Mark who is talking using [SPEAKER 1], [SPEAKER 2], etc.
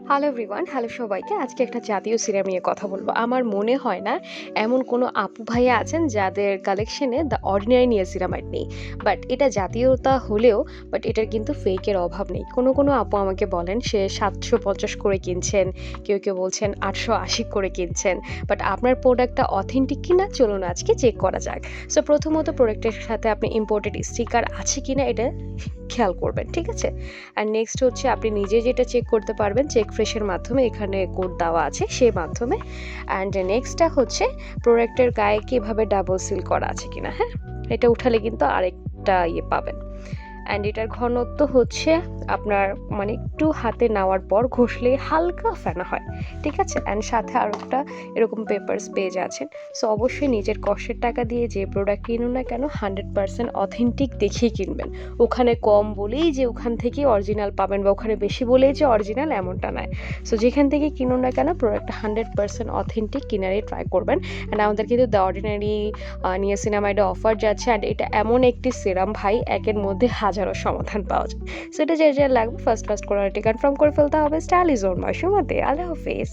[SPEAKER 1] Hello everyone, hello সবাইকে। আজকে একটা জাতীয় সিরাম নিয়ে কথা বলবো। আমার মনে হয় না এমন কোনো আপু ভাইয়া আছেন যাদের কালেকশনে দ্য অর্ডিনারি নিয়াসিনামাইড নেই। বাট এটা জাতীয়তা হলেও এটার কিন্তু ফেকের অভাব নেই। কোনো আপু আমাকে বলেন সে ৭৫০ করে কিনছেন, কেউ বলছেন ৮৮০ করে কিনছেন। বাট আপনার প্রোডাক্টটা অথেন্টিক কিনা চলুন আজকে চেক করা যাক। সো প্রথমত প্রোডাক্টের সাথে আপনি ইম্পোর্টেড স্টিকার আছে কিনা এটা খেয়াল করবেন, ঠিক আছে? আর নেক্সট হচ্ছে আপনি নিজে যেটা চেক করতে পারবেন চেক ফ্রেশের মাধ্যমে, এখানে কোড দেওয়া আছে সেই মাধ্যমে। অ্যান্ড নেক্সটটা হচ্ছে প্রোডাক্টের গায়ে কীভাবে ডাবল সিল করা আছে কিনা, হ্যাঁ? এটা উঠালে কিন্তু আরেকটা পাবেন। অ্যান্ড এটার ঘনত্ব হচ্ছে আপনার মানে একটু হাতে নেওয়ার পর ঘষলে হালকা ফেনা হয়, ঠিক আছে? অ্যান্ড সাথে আরও একটা এরকম পেপারস পেয়ে যাচ্ছেন। সো অবশ্যই নিজের কষ্টের টাকা দিয়ে যে প্রোডাক্ট কিনুন না কেন 100% অথেন্টিক দেখেই কিনবেন। ওখানে কম বলেই যে ওখান থেকেই অরিজিনাল পাবেন বা ওখানে বেশি বলেই যে অরিজিনাল এমনটা নয়। সো যেখান থেকে কিনুন না কেন প্রোডাক্টটা 100% অথেন্টিক কিনারই ট্রাই করবেন। অ্যান্ড আমাদের কিন্তু দ্য অর্ডিনারি নিয়াসিনামাইডে অফার যাচ্ছে। অ্যান্ড এটা এমন একটি সিরাম ভাই, একের মধ্যে হাজারো সমাধান পাওয়া যায়। সো এটা যে লাগবে ফার্স্ট কোয়ালিটি কনফার্ম করে ফেলতে হবে। স্টাইল ইজ ওন মাই সুমতি। আল্লাহ হাফেজ।